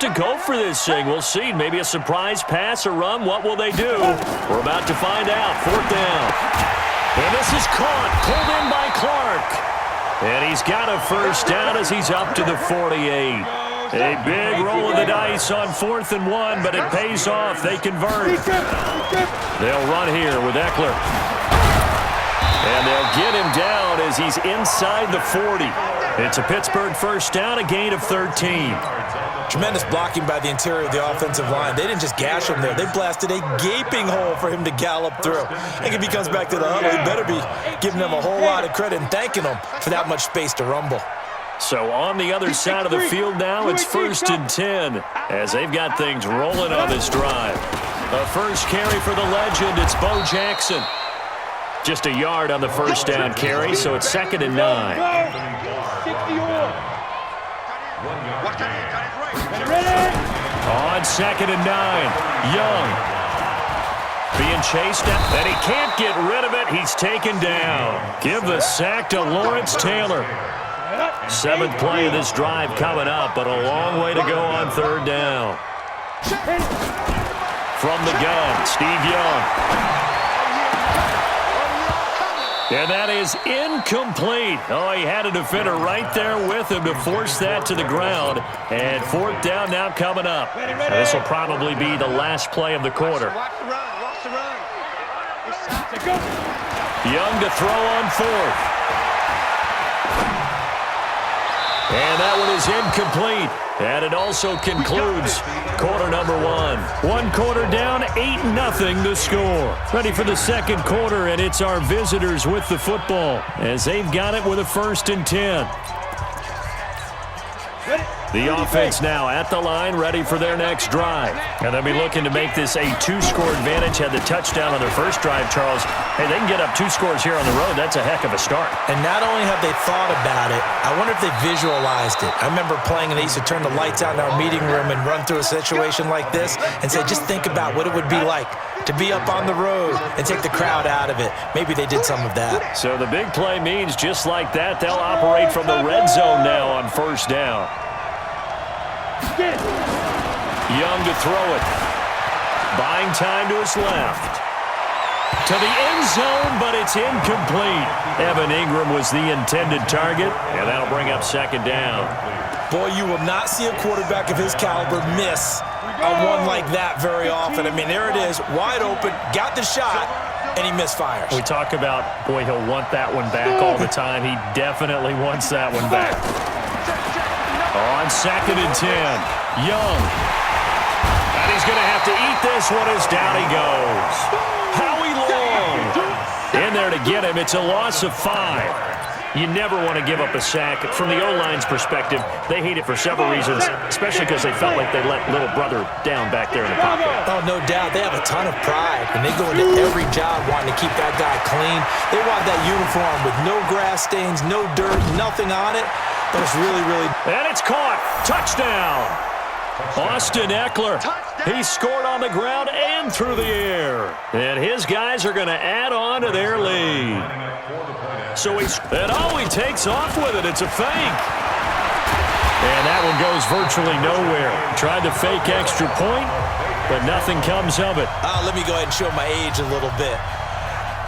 to go for this thing. We'll see. Maybe a surprise pass or run. What will they do? We're about to find out. 4th down. And this is caught. Pulled in by Clark. And he's got a first down as he's up to the 48. A big roll of the dice on 4th and 1, but it pays off. They convert. They'll run here with Eckler. And they'll get him down as he's inside the 40. It's a Pittsburgh first down, a gain of 13. Tremendous blocking by the interior of the offensive line. They didn't just gash him there. They blasted a gaping hole for him to gallop through. I think if he comes back to the huddle, he better be giving them a whole lot of credit and thanking them for that much space to rumble. So on the other side of the field now, it's 1st and 10 as they've got things rolling on this drive. A first carry for the legend. It's Bo Jackson. Just a yard on the first down carry, so it's 2nd and 9. On 2nd and 9, Young being chased up, and he can't get rid of it. He's taken down. Give the sack to Lawrence Taylor. 7th play of this drive coming up, but a long way to go on 3rd down. From the gun, Steve Young. And that is incomplete. Oh, he had a defender right there with him to force that to the ground. And 4th down now coming up. This will probably be the last play of the quarter. Young to throw on 4th. And that one is incomplete. And it also concludes quarter number 1. 1 quarter down, 8-0 the score. Ready for the 2nd quarter, and it's our visitors with the football as they've got it with a 1st and 10. The offense now at the line, ready for their next drive. And they'll be looking to make this a 2-score advantage. Had the touchdown on their first drive, Charles. Hey, they can get up 2 scores here on the road. That's a heck of a start. And not only have they thought about it, I wonder if they visualized it. I remember playing, and they used to turn the lights out in our meeting room and run through a situation like this and say, just think about what it would be like to be up on the road and take the crowd out of it. Maybe they did some of that. So the big play means just like that, they'll operate from the red zone now on 1st down. Young to throw it. Buying time to his left. To the end zone, but it's incomplete. Evan Ingram was the intended target, and that'll bring up 2nd down. Boy, you will not see a quarterback of his caliber miss a one like that very often. I mean, there it is, wide open, got the shot, and he misfires. We talk about, boy, he'll want that one back all the time. He definitely wants that one back. On 2nd and 10, Young. And he's going to have to eat this one as down he goes. Howie Long in there to get him. It's a loss of 5. You never want to give up a sack. From the O-line's perspective, they hate it for several reasons, especially because they felt like they let little brother down back there in the pocket. Oh, no doubt. They have a ton of pride, and they go into every job wanting to keep that guy clean. They want that uniform with no grass stains, no dirt, nothing on it. But it's really, really... And it's caught. Touchdown. Austin Eckler. He scored on the ground and through the air. And his guys are going to add on to their lead. So and he takes off with it. It's a fake. And that one goes virtually nowhere. Tried to fake extra point, but nothing comes of it. Let me go ahead and show my age a little bit.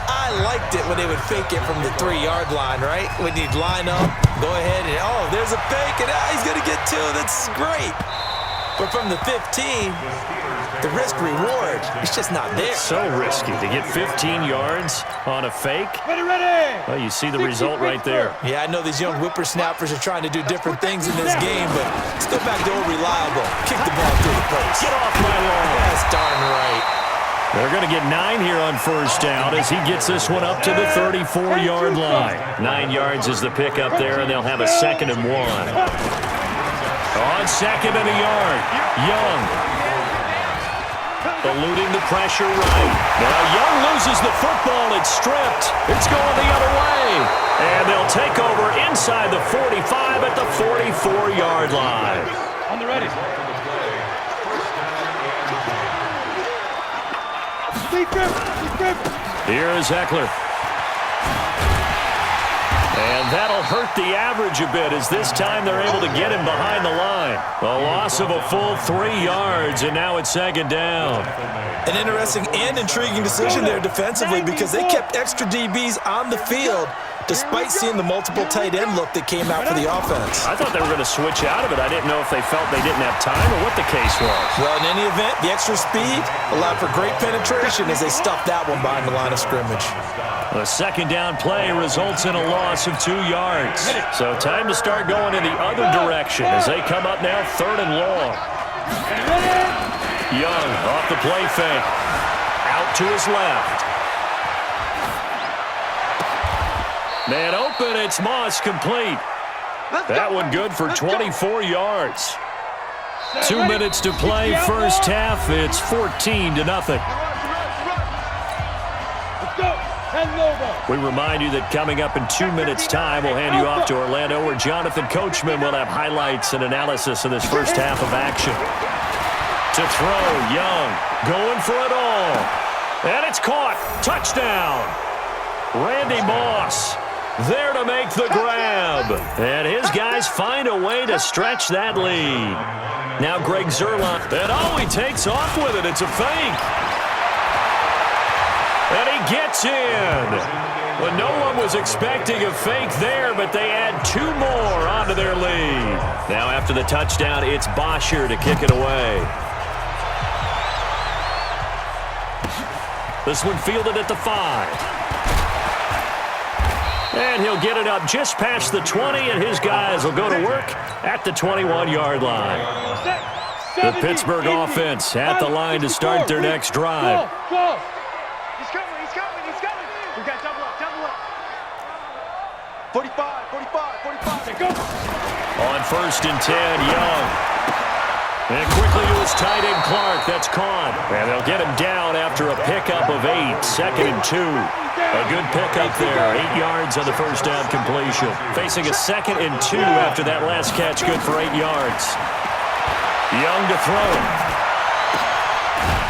I liked it when they would fake it from the 3-yard line, right? When you'd line up, go ahead and, oh, there's a fake, and he's going to get 2. That's great. But from the 15, the risk-reward, it's just not there. So risky to get 15 yards on a fake. Ready. Well, you see the result right there. Yeah, I know these young whippersnappers are trying to do different things in this game, but let's go back to old reliable. Kick the ball through the post. Get off my lawn. That's darn right. They're going to get 9 here on 1st down as he gets this one up to the 34-yard line. 9 yards is the pickup there, and they'll have a 2nd and 1. On 2nd and a yard, Young. Eluding the pressure right. Now Young loses the football. It's stripped. It's going the other way. And they'll take over inside the 45 at the 44-yard line. On the ready. Here is Eckler. And that'll hurt the average a bit as this time they're able to get him behind the line. A loss of a full 3 yards, and now it's second down. An interesting and intriguing decision there defensively because they kept extra DBs on the field despite seeing the multiple tight end look that came out for the offense. I thought they were going to switch out of it. I didn't know if they felt they didn't have time or what the case was. Well, in any event, the extra speed allowed for great penetration as they stuffed that one behind the line of scrimmage. The second down play results in a loss of 2 yards. So time to start going in the other direction as they come up now 3rd and long. Young off the play fake. Out to his left. Man open, it's Moss complete. That one good for 24 yards. 2 minutes to play, first half. It's 14-0. We remind you that coming up in 2 minutes' time, we'll hand you off to Orlando, where Jonathan Coachman will have highlights and analysis of this first half of action. To throw, Young going for it all. And it's caught. Touchdown. Randy Moss there to make the grab. And his guys find a way to stretch that lead. Now Greg Zerline. And he takes off with it. It's a fake. And he gets in. Well, no one was expecting a fake there, but they add 2 more onto their lead. Now after the touchdown, it's Bosher to kick it away. This one fielded at the 5. And he'll get it up just past the 20, and his guys will go to work at the 21-yard line. The Pittsburgh offense at the line to start their next drive. He's coming. We got double up. 45. Go. On 1st and 10, Young. And quickly to his tight end, Clark. That's caught. And they'll get him down after a pickup of 8. 2nd and 2. A good pickup there. 8 yards on the first down completion. Facing a 2nd and 2 after that last catch. Good for 8 yards. Young to throw it.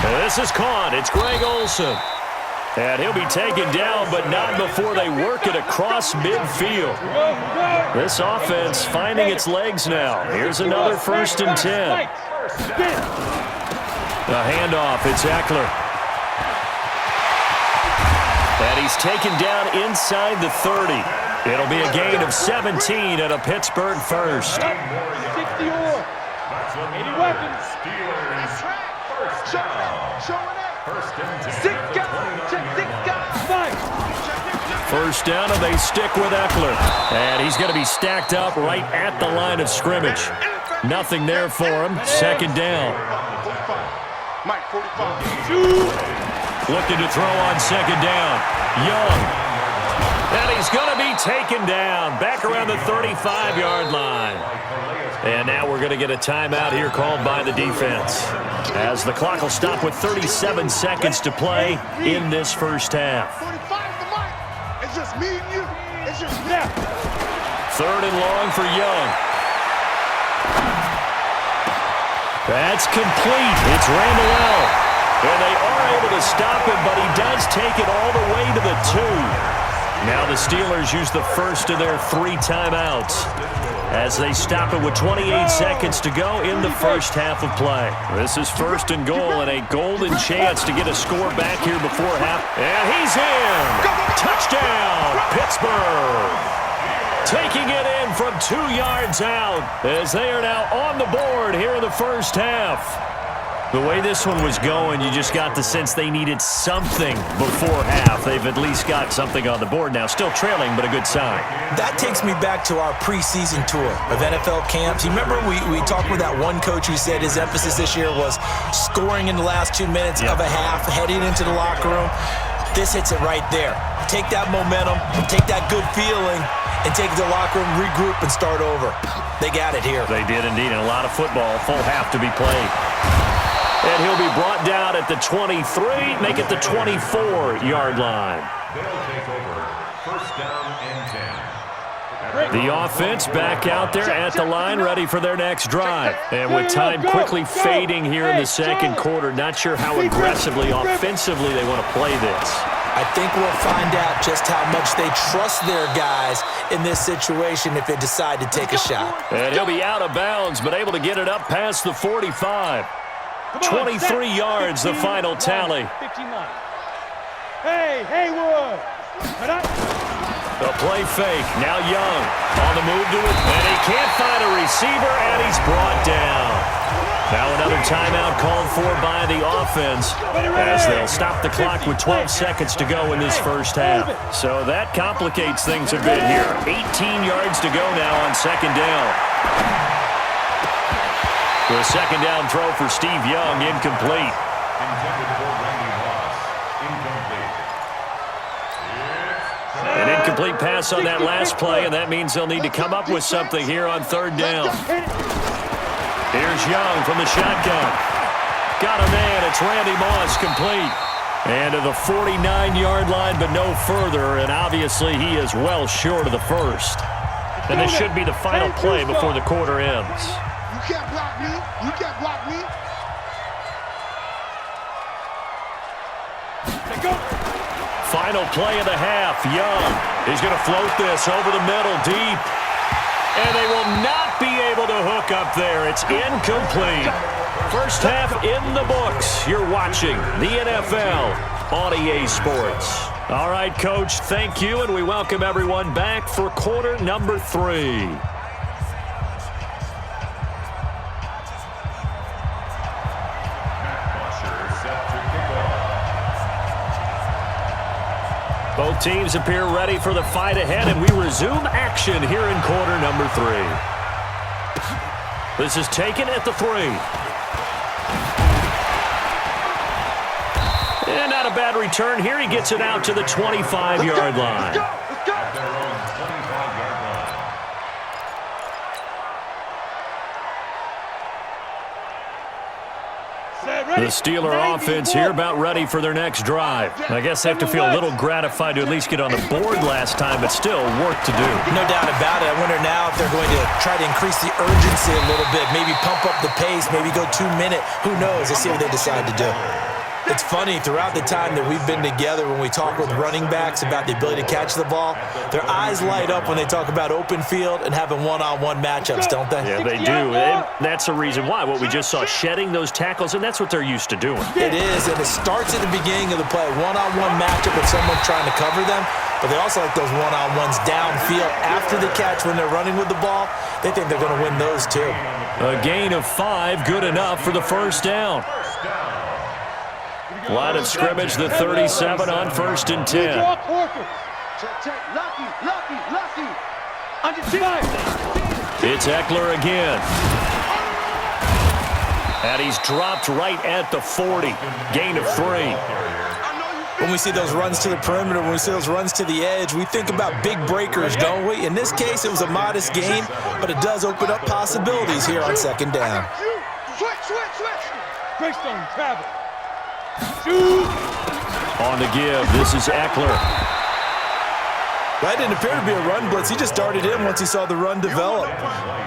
And this is caught. It's Greg Olsen. And he'll be taken down, but not before they work it across midfield. This offense finding its legs now. Here's another 1st and 10. A handoff. It's Eckler. And he's taken down inside the 30. It'll be a gain of 17 and a Pittsburgh first. 60 or 80 weapons. First down, and they stick with Eckler. And he's going to be stacked up right at the line of scrimmage. Nothing there for him. 2nd down. Looking to throw on 2nd down. Young. And he's going to be taken down. Back around the 35-yard line. And now we're going to get a timeout here called by the defense, as the clock will stop with 37 seconds to play in this first half. 45 It's just me and you. It's just now. 3rd and long for Young. That's complete. It's Randall. And they are able to stop him, but he does take it all the way to the 2. Now the Steelers use the first of their 3 timeouts as they stop it with 28 seconds to go in the first half of play. This is 1st and goal and a golden chance to get a score back here before half. And he's in. Touchdown, Pittsburgh. Taking it in from 2 yards out as they are now on the board here in the first half. The way this one was going, you just got the sense they needed something before half. They've at least got something on the board now. Still trailing, but a good sign. That takes me back to our preseason tour of NFL camps. You remember we talked with that one coach who said his emphasis this year was scoring in the last 2 minutes of a half, heading into the locker room. This hits it right there. Take that momentum, take that good feeling, and take it to the locker room, regroup, and start over. They got it here. They did indeed, and a lot of football, full half to be played. And he'll be brought down at the 23, make it the 24-yard line. They'll take over. 1st down and 10. The offense back out there at the line, ready for their next drive. And with time quickly fading here in the 2nd quarter, not sure how aggressively, offensively they want to play this. I think we'll find out just how much they trust their guys in this situation if they decide to take a shot. And he'll be out of bounds, but able to get it up past the 45. 23 yards, the final tally. Hey, Haywood! The play fake. Now Young on the move to it. And he can't find a receiver, and he's brought down. Now another timeout called for by the offense as they'll stop the clock with 12 seconds to go in this first half. So that complicates things a bit here. 18 yards to go now on second down. The second down throw for Steve Young, incomplete. Intended for Randy Moss. Incomplete. An incomplete pass on that last play, and that means they'll need to come up with something here on third down. Here's Young from the shotgun. Got a man. It's Randy Moss, complete. And to the 49-yard line, but no further. And obviously he is well short of the first. And this should be the final play before the quarter ends. You can't block me. You can't block me. Final play of the half. Young. He's going to float this over the middle, deep. And they will not be able to hook up there. It's incomplete. First half in the books. You're watching the NFL on EA Sports. All right, Coach, thank you, and we welcome everyone back for quarter number 3. Both teams appear ready for the fight ahead, and we resume action here in quarter number 3. This is taken at the 3. And not a bad return here. He gets it out to the 25-yard line. At their own 25-yard line. The Steeler offense here about ready for their next drive. I guess they have to feel a little gratified to at least get on the board last time, but still work to do. No doubt about it. I wonder now if they're going to try to increase the urgency a little bit, maybe pump up the pace, maybe go 2-minute. Who knows? Let's see what they decide to do. It's funny, throughout the time that we've been together, when we talk with running backs about the ability to catch the ball, their eyes light up when they talk about open field and having one-on-one matchups, don't they? Yeah, they do. And that's the reason why. What we just saw, shedding those tackles, and that's what they're used to doing. It is, and it starts at the beginning of the play. One-on-one matchup with someone trying to cover them, but they also like those one-on-ones downfield after the catch when they're running with the ball. They think they're going to win those too. A gain of 5, good enough for the first down. Line of scrimmage, the 37 on 1st and 10. It's Eckler again. And he's dropped right at the 40. Gain of 3. When we see those runs to the perimeter, when we see those runs to the edge, we think about big breakers, don't we? In this case, it was a modest gain, but it does open up possibilities here on second down. Greystone, travel. On the give, this is Eckler. That didn't appear to be a run blitz. He just darted in once he saw the run develop.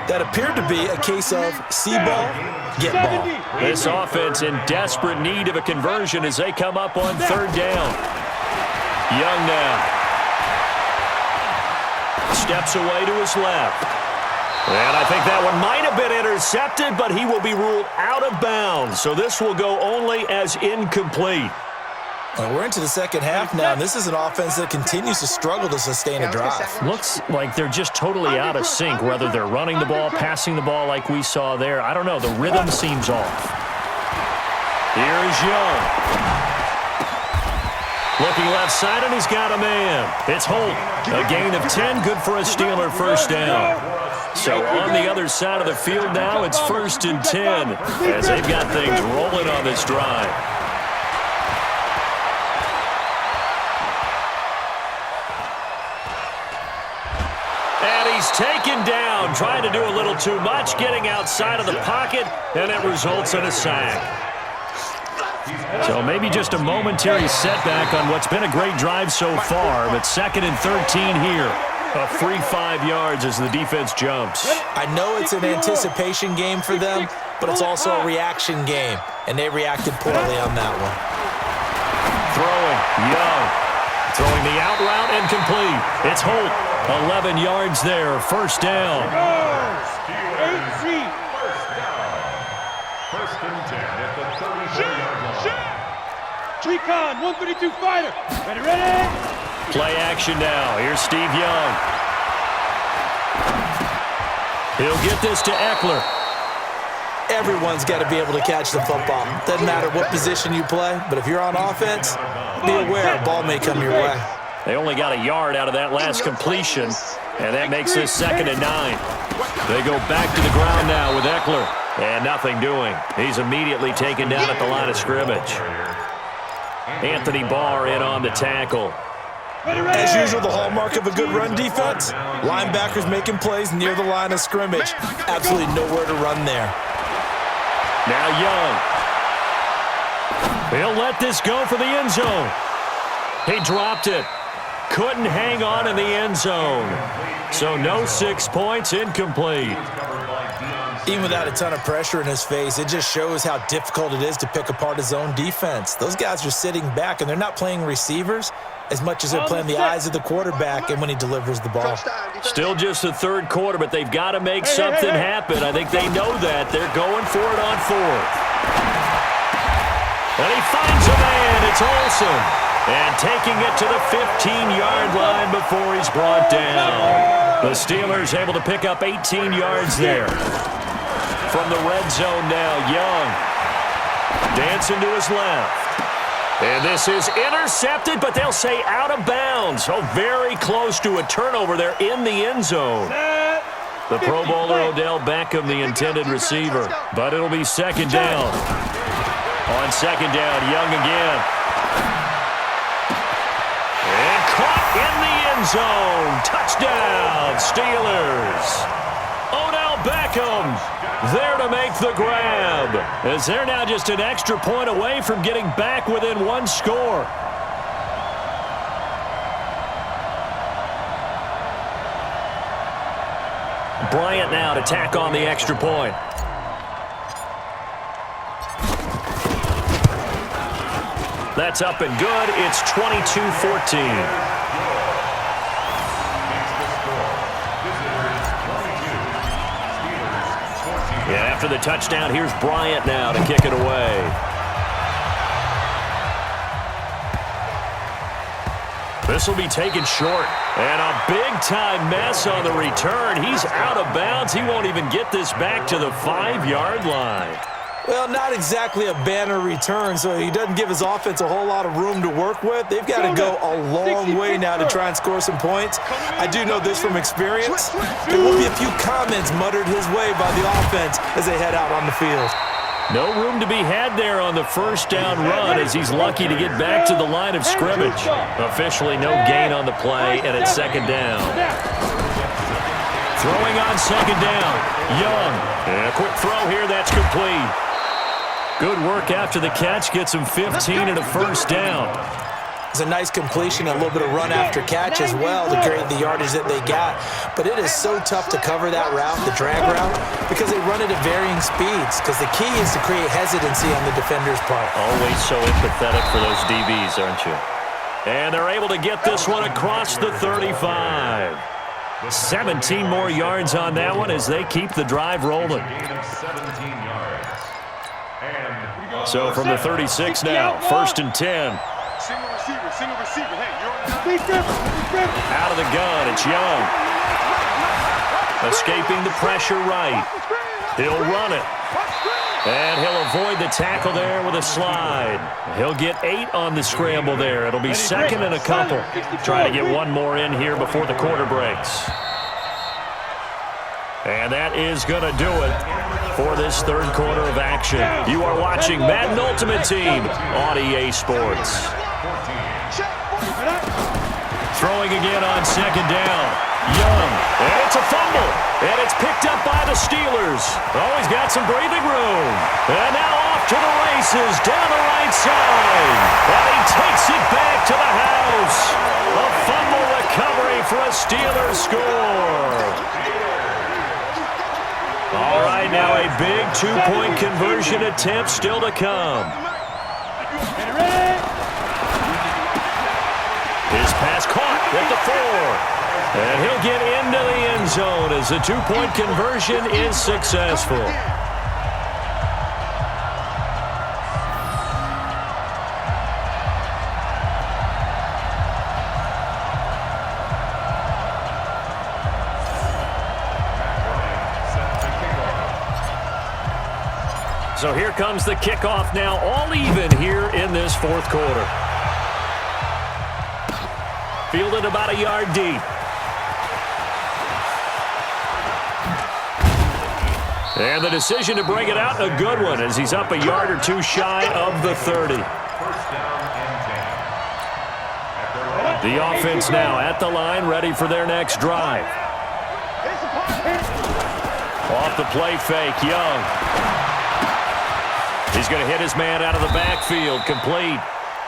That appeared to be a case of see ball, get ball. This offense in desperate need of a conversion as they come up on third down. Young now. Steps away to his left. And I think that one might have been intercepted, but he will be ruled out of bounds. So this will go only as incomplete. Well, we're into the second half now, and this is an offense that continues to struggle to sustain a drive. Looks like they're just totally out of sync, whether they're running the ball, passing the ball like we saw there. I don't know. The rhythm seems off. Here's Young. Looking left side, and he's got a man. It's Holt. A gain of 10, good for a Steeler first down. So on the other side of the field now, it's 1st and 10 as they've got things rolling on this drive. And he's taken down, trying to do a little too much, getting outside of the pocket, and it results in a sack. So maybe just a momentary setback on what's been a great drive so far, but 2nd and 13 here. A free 5 yards as the defense jumps. I know it's an anticipation game for them, but it's also a reaction game, and they reacted poorly on that one. Throwing, Young. Throwing the out route and complete. It's Holt. 11 yards there. First down. First and 10 at the 34-yard line. Recon, 132 fighter. Ready? Play action now. Here's Steve Young. He'll get this to Eckler. Everyone's got to be able to catch the football. Doesn't matter what position you play, but if you're on offense, be aware a ball may come your way. They only got a yard out of that last completion, and that makes this 2nd and 9. They go back to the ground now with Eckler, and nothing doing. He's immediately taken down at the line of scrimmage. Anthony Barr in on the tackle. As usual, the hallmark of a good run defense, linebackers making plays near the line of scrimmage. Absolutely nowhere to run there. Now Young. He'll let this go for the end zone. He dropped it. Couldn't hang on in the end zone. So no 6 points, incomplete. Even without a ton of pressure in his face, it just shows how difficult it is to pick apart his own defense. Those guys are sitting back, and they're not playing receivers as much as they're playing the eyes of the quarterback and when he delivers the ball. Still just the third quarter, but they've got to make something happen. I think they know that. They're going for it on 4th. And he finds a man. It's Olsen. And taking it to the 15-yard line before he's brought down. The Steelers able to pick up 18 yards there. From the red zone now, Young. Dancing to his left. And this is intercepted, but they'll say out of bounds. Oh, very close to a turnover there in the end zone. The Pro Bowler Odell Beckham, the intended receiver. But it'll be 2nd down. On 2nd down, Young again. And caught in the end zone. Touchdown, Steelers. Odell Beckham there to make the grab, as they're now just an extra point away from getting back within 1 score. Bryant now to tack on the extra point. That's up and good. It's 22-14. Yeah, after the touchdown, here's Bryant now to kick it away. This will be taken short. And a big-time mess on the return. He's out of bounds. He won't even get this back to the 5-yard line. Well, not exactly a banner return, so he doesn't give his offense a whole lot of room to work with. They've got to go a long way now to try and score some points. I do know this from experience. There will be a few comments muttered his way by the offense as they head out on the field. No room to be had there on the first down run as he's lucky to get back to the line of scrimmage. Officially no gain on the play, and it's 2nd down. Throwing on 2nd down. Young. And a quick throw here. That's complete. Good work after the catch. Gets him 15 and a first down. It's a nice completion, a little bit of run after catch as well to create the yardage that they got. But it is so tough to cover that route, the drag route, because they run it at varying speeds. Because the key is to create hesitancy on the defender's part. Always so empathetic for those DBs, aren't you? And they're able to get this one across the 35. 17 more yards on that one as they keep the drive rolling. So from the 36 now, 1st and 10. Single receiver. Hey, you're on the out of the gun, it's Young. Escaping the pressure right. He'll run it. And he'll avoid the tackle there with a slide. He'll get 8 on the scramble there. It'll be 2nd and a couple. Try to get one more in here before the quarter breaks. And that is going to do it for this third quarter of action. You are watching Madden Ultimate Team on EA Sports. Throwing again on 2nd down. Young. And it's a fumble. And it's picked up by the Steelers. Oh, he's got some breathing room. And now off to the races down the right side. And he takes it back to the house. A fumble recovery for a Steelers score. All right, now a big 2-point conversion attempt still to come. His pass caught at the 4. And he'll get into the end zone as the two-point conversion is successful. So here comes the kickoff now, all even here in this fourth quarter. Fielded about a yard deep. And the decision to bring it out, a good one, as he's up a yard or two shy of the 30. The offense now at the line, ready for their next drive. Off the play fake, Young. He's going to hit his man out of the backfield, complete.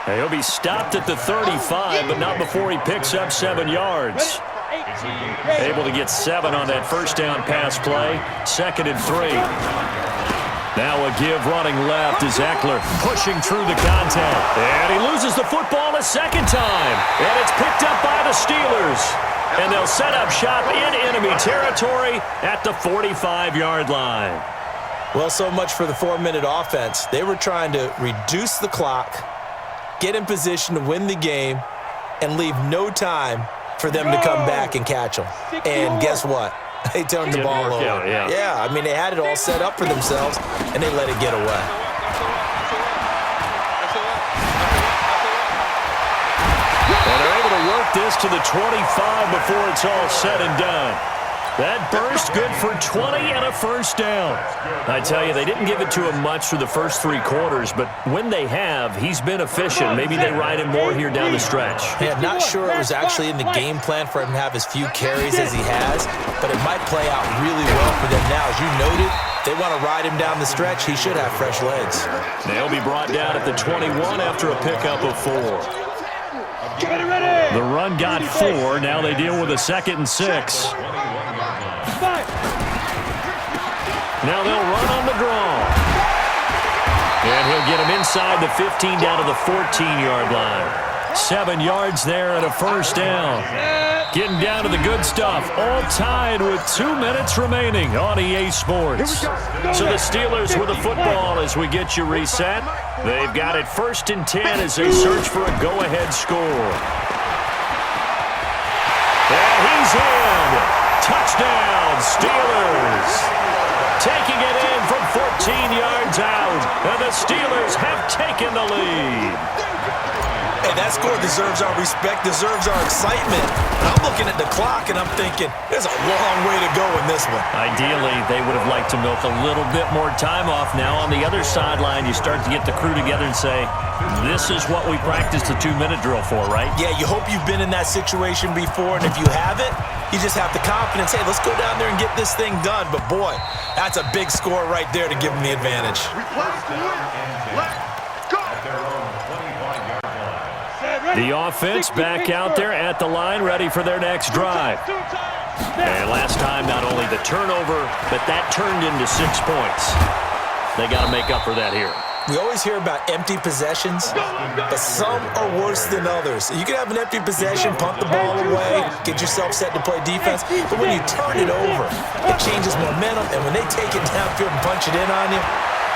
He'll be stopped at the 35, but not before he picks up 7 yards. Able to get 7 on that first down pass play. 2nd and 3. Now a give running left is Eckler pushing through the contact. And he loses the football a second time. And it's picked up by the Steelers. And they'll set up shop in enemy territory at the 45-yard line. Well, so much for the 4-minute offense. They were trying to reduce the clock, get in position to win the game, and leave no time for them to come back and catch them. And guess what? They turned the ball over. Yeah, I mean, they had it all set up for themselves, and they let it get away. And they're able to work this to the 25 before it's all said and done. That burst good for 20 and a first down. I tell you, they didn't give it to him much through the first 3 quarters, but when they have, he's been efficient. Maybe they ride him more here down the stretch. Yeah, not sure it was actually in the game plan for him to have as few carries as he has, but it might play out really well for them now. As you noted, they want to ride him down the stretch. He should have fresh legs. They'll be brought down at the 21 after a pickup of 4. The run got 4. Now they deal with a 2nd and 6. Now they'll run on the draw. And he'll get him inside the 15 down to the 14-yard line. 7 yards there and a first down. Getting down to the good stuff. All tied with 2 minutes remaining on EA Sports. So the Steelers with the football as we get you reset. They've got it 1st and 10 as they search for a go-ahead score. And he's in. Touchdown, Steelers. Taking it in from 14 yards out. And the Steelers have taken the lead. Hey, that score deserves our respect, deserves our excitement. I'm looking at the clock, and I'm thinking, there's a long way to go in this one. Ideally, they would have liked to milk a little bit more time off. Now, on the other sideline, you start to get the crew together and say, this is what we practiced the 2-minute drill for, right? Yeah, you hope you've been in that situation before, and if you haven't, you just have the confidence, hey, let's go down there and get this thing done. But, boy, that's a big score right there to give them the advantage. The offense back out there at the line, ready for their next drive. And last time, not only the turnover, but that turned into 6 points. They got to make up for that here. We always hear about empty possessions, but some are worse than others. You can have an empty possession, punt the ball away, get yourself set to play defense, but when you turn it over, it changes momentum, and when they take it downfield and punch it in on you,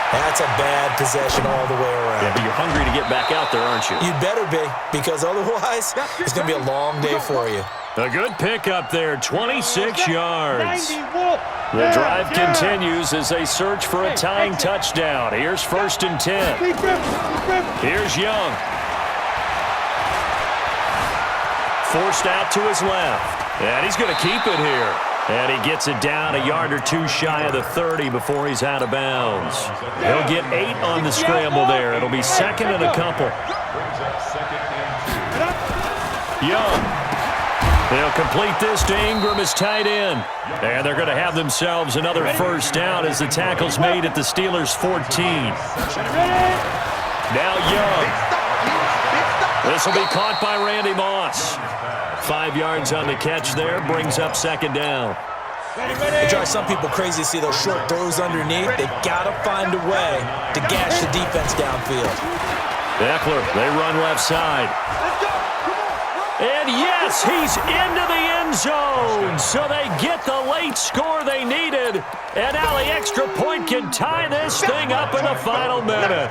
that's a bad possession all the way around. Yeah, but you're hungry to get back out there, aren't you? You'd better be, because otherwise, it's going to be a long day for you. A good pickup there, 26 yards. The drive continues as they search for a tying touchdown. Here's 1st and 10. Here's Young. Forced out to his left. And he's going to keep it here. And he gets it down a yard or 2 shy of the 30 before he's out of bounds. He'll get 8 on the scramble there. It'll be 2nd and a couple. Young. They'll complete this to Ingram as tight end. And they're going to have themselves another first down as the tackle's made at the Steelers' 14. Now Young. This will be caught by Randy Moss. 5 yards on the catch there, brings up 2nd down. It drives some people crazy to see those short throws underneath. They've got to find a way to gash the defense downfield. Eckler, they run left side. And yes, he's into the end zone. So they get the late score they needed. And now the extra point can tie this thing up in the final minute.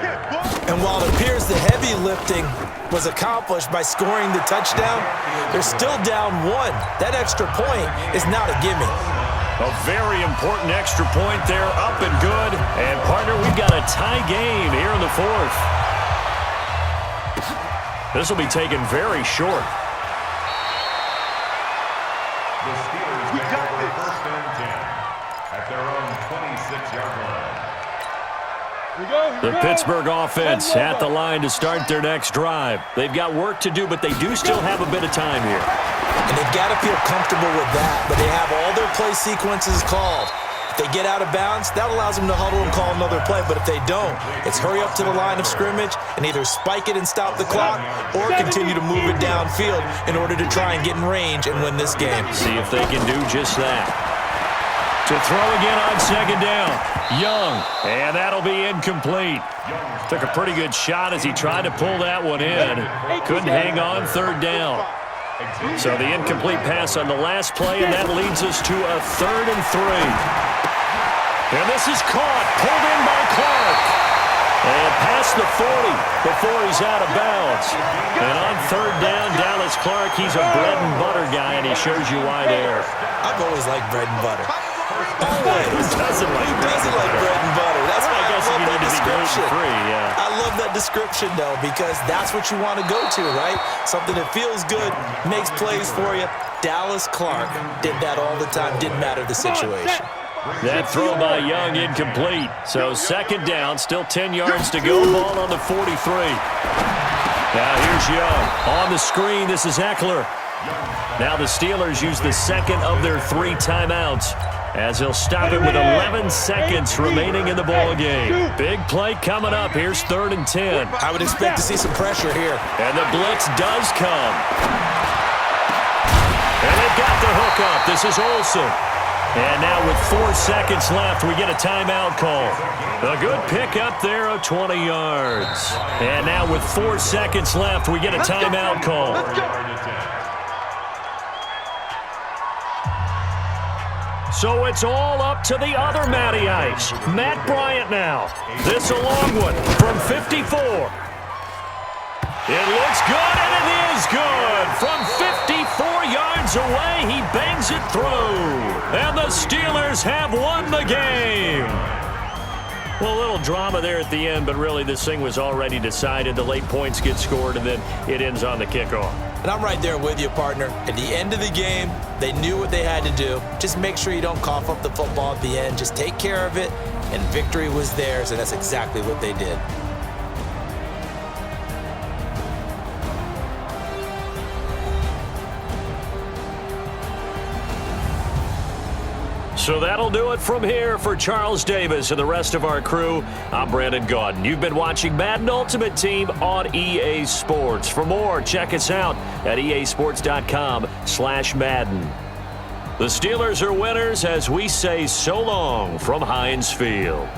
And while it appears the heavy lifting was accomplished by scoring the touchdown, they're still down 1. That extra point is not a gimme. A very important extra point there, up and good. And, partner, we've got a tie game here in the 4th. This will be taken very short. The Steelers take over first and 10 at their own 26-yard line. The Pittsburgh offense at the line to start their next drive. They've got work to do, but they do still have a bit of time here. And they've got to feel comfortable with that, but they have all their play sequences called. If they get out of bounds, that allows them to huddle and call another play, but if they don't, it's hurry up to the line of scrimmage and either spike it and stop the clock or continue to move it downfield in order to try and get in range and win this game. See if they can do just that. To throw again on second down. Young, and that'll be incomplete. Took a pretty good shot as he tried to pull that one in. Couldn't hang on third down. So the incomplete pass on the last play, and that leads us to a 3rd and 3. And this is caught, pulled in by Clark. And past the 40 before he's out of bounds. And on third down, Dallas Clark, he's a bread and butter guy, and he shows you why there. I've always liked bread and butter. Always. Who doesn't like bread and butter? That's why I love that description. Yeah. I love that description, though, because that's what you want to go to, right? Something that feels good, makes plays for you. Dallas Clark did that all the time. Didn't matter the situation. That throw by Young incomplete. So second down, still 10 yards to go. Ball on the 43. Now here's Young. On the screen, this is Eckler. Now the Steelers use the second of their 3 timeouts as they'll stop it with 11 seconds remaining in the ball game. Big play coming up. Here's 3rd and 10. I would expect to see some pressure here. And the blitz does come. And they've got the hook up. This is Olsen. And now with 4 seconds left, we get a timeout call. A good pick up there of 20 yards. And now with 4 seconds left, we get a timeout call. So it's all up to the other Matty Ice. Matt Bryant now. This a long one from 54. It looks good, and it is good. From 54 yards away, he bangs it through. And the Steelers have won the game. Well, a little drama there at the end, but really this thing was already decided. The late points get scored, and then it ends on the kickoff. And I'm right there with you, partner. At the end of the game, they knew what they had to do. Just make sure you don't cough up the football at the end. Just take care of it, and victory was theirs, and that's exactly what they did. So that'll do it from here for Charles Davis and the rest of our crew. I'm Brandon Gaudin. You've been watching Madden Ultimate Team on EA Sports. For more, check us out at easports.com/Madden. The Steelers are winners as we say so long from Heinz Field.